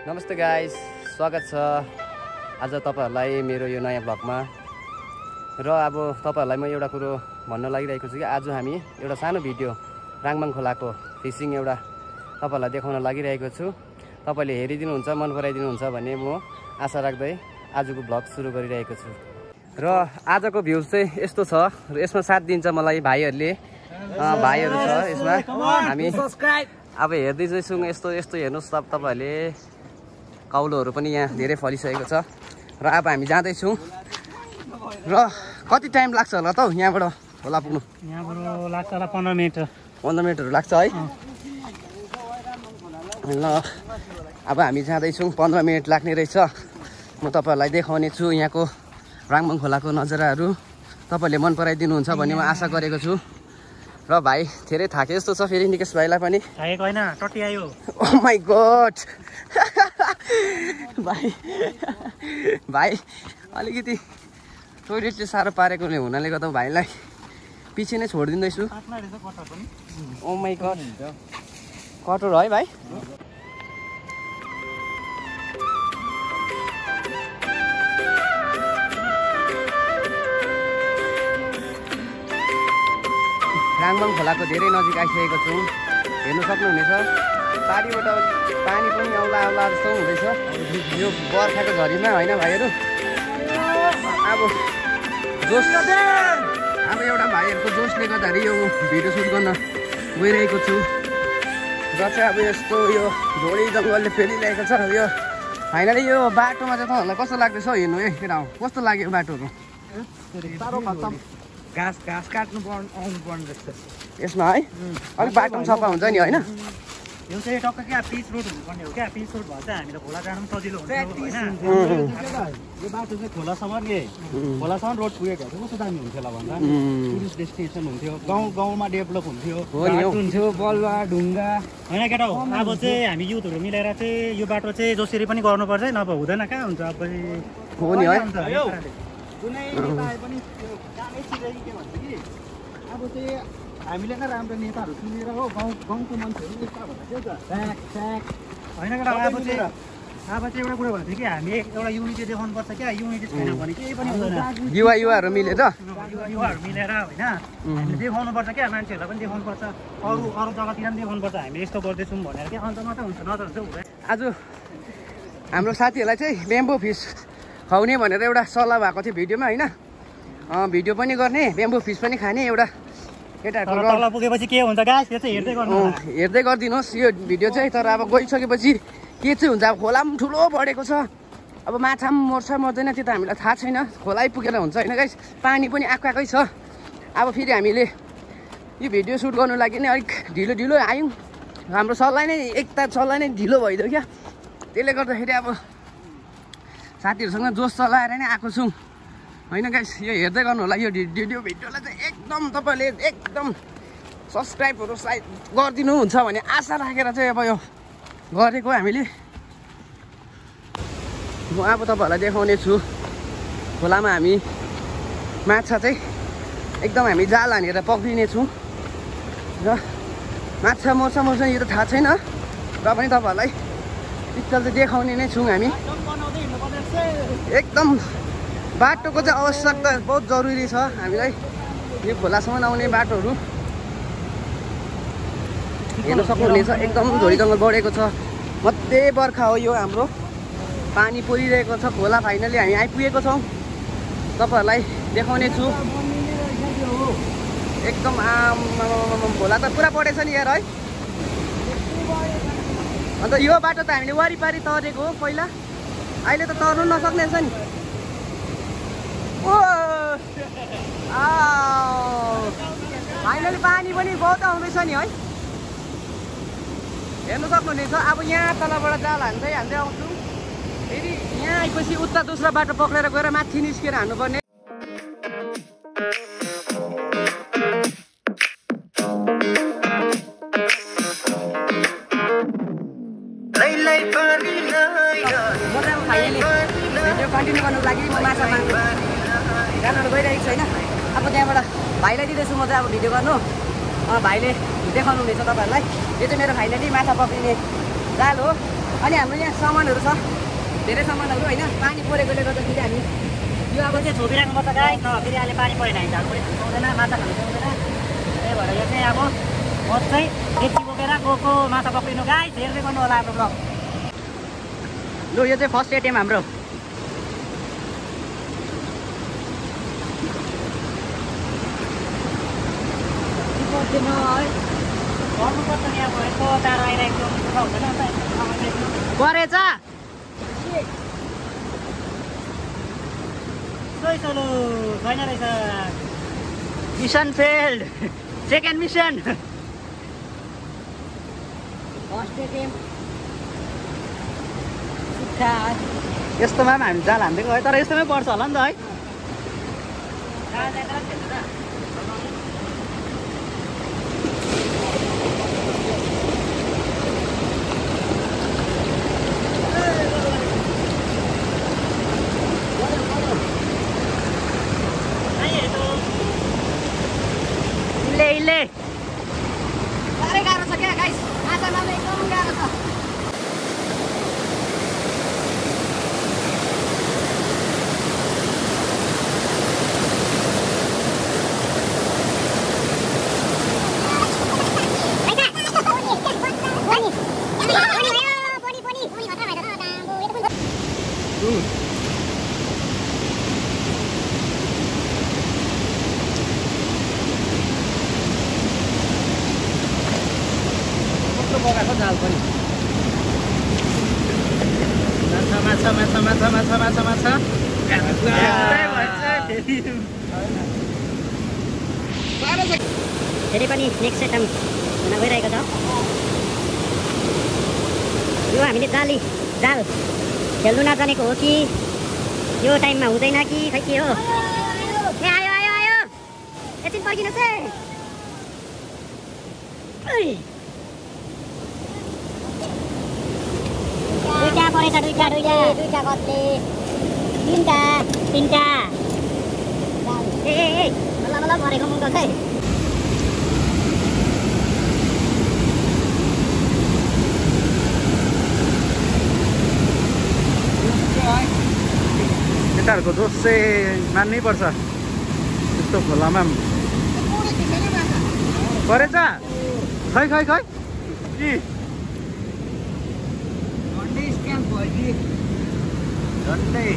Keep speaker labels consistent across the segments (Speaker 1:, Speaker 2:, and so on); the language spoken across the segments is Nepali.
Speaker 1: नमस्ते गाइस, स्वागत छ आज तपाईहरुलाई मेरो यो नयाँ ब्लगमा। र अब तपाईहरुलाई म एउटा कुरो भन्न लागिरहेको छु कि आज हामी एउटा सानो भिडियो राङभाङ खोलाको फिशिङ एउटा तपाईहरुलाई देखाउन लागिरहेको छु। तपाईले हेरिदिनुहुन्छ, मन पराइदिनुहुन्छ भन्ने म आशा राख्दै आजको ब्लग सुरु गरिरहेको छु। र आजको भ्यू चाहिँ यस्तो छ र यसमा साथ दिन्छ मलाई भाइहरुले। भाइहरु छ यसमा। हामी अब हेर्दै जइसुङ यस्तो हेर्नुस् तपाईहरुले। काउलोहरु पनि यहाँ धेरै फलिसकेको छ र अब हामी जाँदै छौं। र कति टाइम लाग्छ होला त यहाँबाट खोला पुग्नु?
Speaker 2: यहाँबाट लाग्छ होला 15 मिनेट।
Speaker 1: 15 मिनेटहरु लाग्छ है। ल अब हामी जाँदै छौं। 15 मिनेट लाग्ने रहेछ। म तपाईहरुलाई देखाउने छु यहाँको राङभाङ खोलाको नजाराहरु। तपाईले मन पराइदिनुहुन्छ भन्ने म आशा गरेको छु। र भाइ धेरै थाके जस्तो छ फेरि निकेश भाइलाई पनि।
Speaker 2: थाकेको हैन, टट्टी आयो।
Speaker 1: Oh my god. भाइ अलिकति टोयलेटले साह्रो पारेकोले हुनाले गर्दा भाइलाई पछि नै छोडिदिँदैछु। ओ माय गॉड। कटोर है भाइ? राङभाङ खोलाको धेरै नजिक आइसकेको छौँ। हेर्नु सक्नुहुनेछ पारीबाट पानी पनि आउला जस्तो हुँदैछ यो बर्खाको झरीमा होइन भाइहरू। अब एउटा भाइहरूको जोसले गर्दाखेरि यो भिडियो सुट गर्न गइरहेको छु। र चाहिँ अब यस्तो यो झोडी जङ्गलले फेरिरहेको छ। यो फाइनली यो बाटोमा चाहिँ तपाईँहरूलाई कस्तो लाग्दैछ हिँड्नु? केटा कस्तो लाग्यो बाटोहरू?
Speaker 2: घाँस काट्नु आउनु पर्ने जस्तो
Speaker 1: यसमा है। अलिक बाटो पनि सफा हुन्छ नि होइन?
Speaker 2: यो चाहिँ टक्क क्या पिच रोड हुनुपर्ने हो क्या। पिच रोड भए चाहिँ हामीले खोला जानु पनि सजिलो हुन्छ होइन। यो बाटो चाहिँ खोलासम्म रोड पुगेको भए कस्तो दामी हुन्थ्यो होला भन्दा टुरिस्ट डेस्टिनेसन हुन्थ्यो। गाउँमा डेभलप हुन्थ्यो, हुन्थ्यो बलुवा ढुङ्गा होइन केटा हो। अब चाहिँ हामी युथहरू मिलेर चाहिँ यो बाटो चाहिँ जसरी पनि गर्नुपर्छ है, नभए हुँदैन। कहाँ हुन्छ अब
Speaker 1: हो नि है।
Speaker 2: कुनै नेताले पनि कामै छिरेको के भन्छ कि अब चाहिँ हामीले नै राम्रो नेताहरू चुनेर हो गाउँको मान्छेहरू नेता भन्दा के होइन केटा। अब चाहिँ एउटा कुरो भन्थ्यो कि हामी एउटा युनिटी देखाउनुपर्छ क्या। युनिटी छैन भने केही पनि हुँदैन।
Speaker 1: युवाहरू मिलेर
Speaker 2: युवाहरू मिलेर होइन हामीले देखाउनुपर्छ क्या। मान्छेहरूलाई पनि देखाउनुपर्छ, अरू जग्गातिर पनि देखाउनुपर्छ हामी यस्तो गर्दैछौँ भनेर क्या। अन्त मात्रै हुन्छ, नत्र चाहिँ हुँदैन।
Speaker 1: आज हाम्रो साथीहरूलाई चाहिँ बेम्बो फिस खुवाउने भनेर एउटा सल्लाह भएको थियो भिडियोमा होइन। भिडियो पनि गर्ने, बेम्बो फिस पनि खाने एउटा केटाहरूको।
Speaker 2: तल पुगेपछि के हुन्छ गाइस त्यो चाहिँ
Speaker 1: हेर्दै गरिदिनुहोस् यो भिडियो चाहिँ। तर अब गइसकेपछि के चाहिँ हुन्छ? अब खोला पनि ठुलो बढेको छ। अब माछा पनि मर्छ मर्दैन त्यो त हामीलाई थाहा छैन। खोलै पुगेर हुन्छ होइन गाइस। पानी पनि आएकै छ। अब फेरि हामीले यो भिडियो सुट गर्नु लागि नै अलिक ढिलो आयौँ। हाम्रो सल्लाह नै ढिलो भइदियो क्या। त्यसले गर्दाखेरि अब साथीहरूसँग जोस चलाएर नै आएको छु होइन गाइस। यो हेर्दै गर्नु होला यो भिडियोलाई चाहिँ एकदम तपाईँले एकदम सब्सक्राइबहरू सायद गरिदिनुहुन्छ भन्ने आशा राखेर चाहिँ अब यो गरेको हामीले। म अब तपाईँहरूलाई देखाउने छु खोलामा हामी माछा चाहिँ एकदम हामी जाल हानेर पक्रिने छौँ। र माछा मर्छ यो त थाहा छैन, र पनि तपाईँहरूलाई पिक्चर चाहिँ देखाउने नै छौँ हामी। एकदम बाटोको चाहिँ आवश्यकता बहुत जरुरी छ हामीलाई। यो खोलासम्म आउने बाटोहरू हेर्न सक्नुहुनेछ। एकदम झोडी जङ्गल बढेको छ। मध्य बर्खा हो यो हाम्रो। पानी परिरहेको छ खोला। फाइनली हामी आइपुगेको छौँ। तपाईँहरूलाई देखाउने छु। एकदम खोला त पुरा बढेछ नि यार है। अन्त यो बाटो त हामीले वारिपारि तरेको हो पहिला। अहिले त तर्नु नसक्ने छ नि। फाइनली पानी पनि बहुत आउँदैछ नि है। हेर्नु सक्नुहुनेछ। अब यहाँ तलबाट जाल हान्दै आउँछु। फेरि यहाँ आएपछि उता दोस्रो बाटो पक्रेर गएर माथि निस्केर हान्नुपर्ने। भिडियो कन्टिन्यू गर्नुको लागि म माछा मार्नु जान गइरहेको छु होइन। अब त्यहाँबाट भाइलाई दिँदैछु म चाहिँ अब भिडियो गर्नु। भाइले देखाउनु हुनेछ तपाईँहरूलाई। यो चाहिँ मेरो फाइनली माछा पक्रिने जाल हो। अनि हाम्रो यहाँ सामानहरू छ धेरै सामानहरू होइन पानी परेकोले गर्दाखेरि हामी
Speaker 2: यो अब चाहिँ छोपिराख्नुपर्छ गाई नभए अहिले पानी परेन हामी झाडु पनि पाउँदैन माछा खानु पाउँदैन त्यही भएर यो चाहिँ अब म चाहिँ डेक्ची बोकेर गएको माछा पक्रिनु गाई हेर्दै गर्नु होला हाम्रो ब्लग लु यो चाहिँ फर्स्ट एटिएम हाम्रो गर्नुपर्छ नि अब यस्तो टाढो आइरहेको हुँदैन गरेछ छैन रहेछ मिसन फेल्ड सेकेन्ड मिसन यस्तोमा पनि हामी जाल हान्दै गयो तर यस्तोमै पर्छ होला नि त है
Speaker 1: साह्रै गाह्रो छ क्या गाइस माछा मार्न एकदम गाह्रो छ पकाएको जाल पनि
Speaker 2: माछा माछा माछा माछा माछा माछा
Speaker 3: फेरि पनि नेक्स्ट सेट हुन गइरहेको छ यो हामीले जाल खेल्नु नजानेको हो कि यो टाइममा हुँदैन कि खै के हो ए आयो आयो आयो एकछिन पर्खिनुहोस् है दुईटा परेछ दुईटा कत्ले तिनटा ए बल्ल मरेको मुन्टो चाहिँ
Speaker 2: केटाहरूको जोस चाहिँ मान्नै पर्छ यस्तो खोलामा परेछ खै खै खै कि झन्डै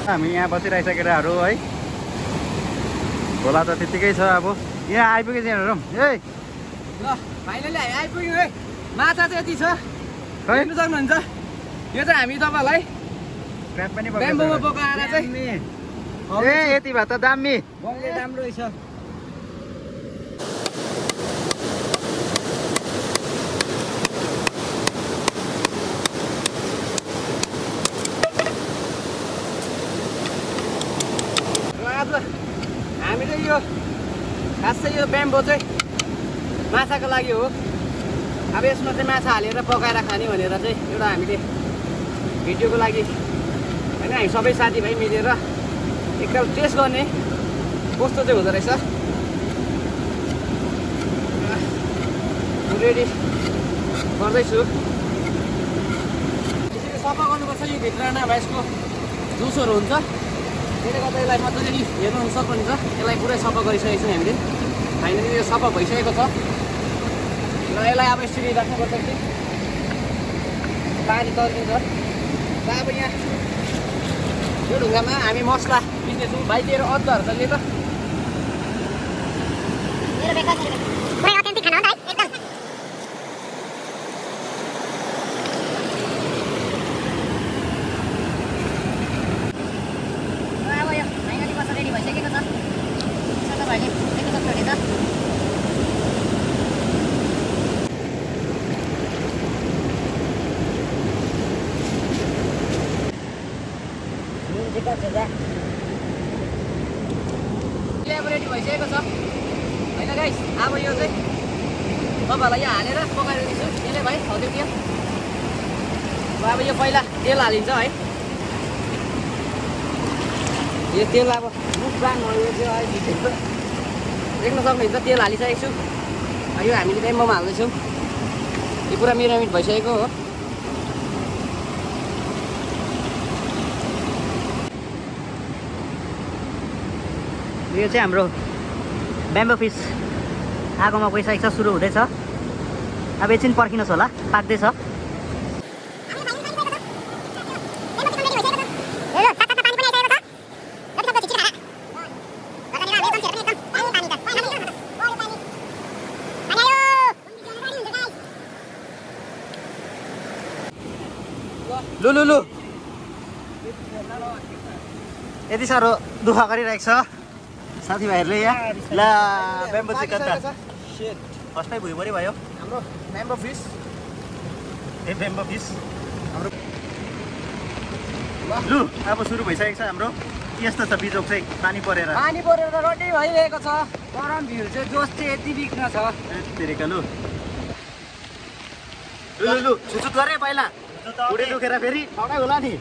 Speaker 2: हामी यहाँ बसिरहेछ केटाहरू है खोला त त्यतिकै छ अब यहाँ आइपुगेछ यहाँ हेरौँ ए
Speaker 1: ल फाइनली हामी आइपुग्यौँ है माछा चाहिँ यति छ हेर्नु सक्नुहुन्छ यो चाहिँ हामी तपाईँलाई
Speaker 2: क्र्याप पनि
Speaker 1: ब्याम्बोमा पकाएर चाहिँ
Speaker 2: ए यति भए त दामी
Speaker 1: बङ्गे राम्रो रहेछ आज हामीले यो खासै यो ब्याम्बो चाहिँ माछाको लागि हो अब यसमा चाहिँ माछा हालेर पकाएर खाने भनेर चाहिँ एउटा हामीले भिडियोको लागि होइन हामी सबै साथीभाइ मिलेर एकताल टेस्ट गर्ने कस्तो चाहिँ हुँदो रहेछ रेडी गर्दैछु यसरी सफा गर्नुपर्छ यो भित्र नभए यसको जुसहरू हुन्छ त्यसले गर्दा यसलाई मजाले हेर्नु सक्नुहुन्छ यसलाई पुरै सफा गरिसकेको छौँ हामीले फाइनली यो सफा भइसकेको छ र यसलाई अब यसरी राख्नुपर्छ कि पानी तर्किन्छ र अब यहाँ यो ढुङ्गामा हामी मसला पिस्दैछौँ भाइ तेरो अदुवाहरू त लिएर रेडी भइसकेको छ होइन गाइस अब यो चाहिँ तपाईँहरूलाई यहाँ हालेर पकाएर दिन्छु त्यसले भाइ हौदै दियो अब यो पहिला तेल हालिन्छ है यो तेल अब मुखबाङ हो यो चाहिँ अहिले देख्न सक्नुहुन्छ तेल हालिसकेको छु यो हामीले बेम्बोमा हाल्दैछौँ यो पुरा मिरामिट भइसकेको हो
Speaker 2: यो चाहिँ हाम्रो बेम्बो फिस आगोमा गइसकेको छ सुरु हुँदैछ अब एकछिन पर्खिनुहोस् होला पाक्दैछ
Speaker 1: लु लु लु
Speaker 2: यति साह्रो दुःख गरिरहेको छ साथीभाइहरूले यहाँ ल बेम्बो चिकन त फर्स्टै भुइँभरि भयो
Speaker 1: हाम्रो बेम्बो फिस
Speaker 2: ए बेम्बो फिस हाम्रो लु अब सुरु भइसकेको छ हाम्रो यस्तो छ बिजोक चाहिँ पानी परेर
Speaker 1: रोटी भइरहेको छ गरम भिड चाहिँ जोस चाहिँ यति बिग्न छ
Speaker 2: तेरेका लु लु लु छुचुत गरे पहिला उडे दुखेर फेरि ठगै होला नि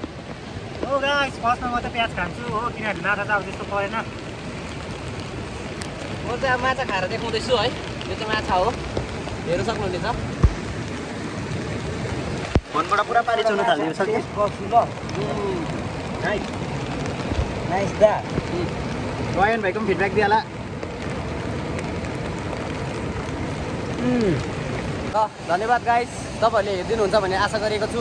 Speaker 2: हो गाइस फर्स्टमा म त प्याज खान्छु हो किनभने माछा त अब त्यस्तो परेन
Speaker 1: म चाहिँ अब माछा खाएर देखाउँदैछु है यो चाहिँ माछा हो हेर्न सक्नुहुनेछ
Speaker 2: फोनबाट पुरा पानी चल्न थाल्यो छ कि नाइस दा
Speaker 1: रोयन भाइको पनि फिडब्याक दिइहाल धन्यवाद गाइस तपाईँहरूले हेरिदिनुहुन्छ भन्ने आशा गरेको छु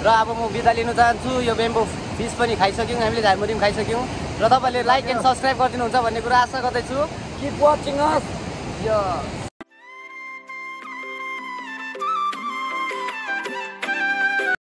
Speaker 1: र अब म बिदा लिन चाहन्छु यो बेम्बो फिस पनि खाइसक्यौँ हामीले झारमुरी पनि खाइसक्यौँ र तपाईँहरूले लाइक एन्ड सब्सक्राइब गरिदिनुहुन्छ भन्ने कुरा आशा गर्दैछु किप वाचिङ अस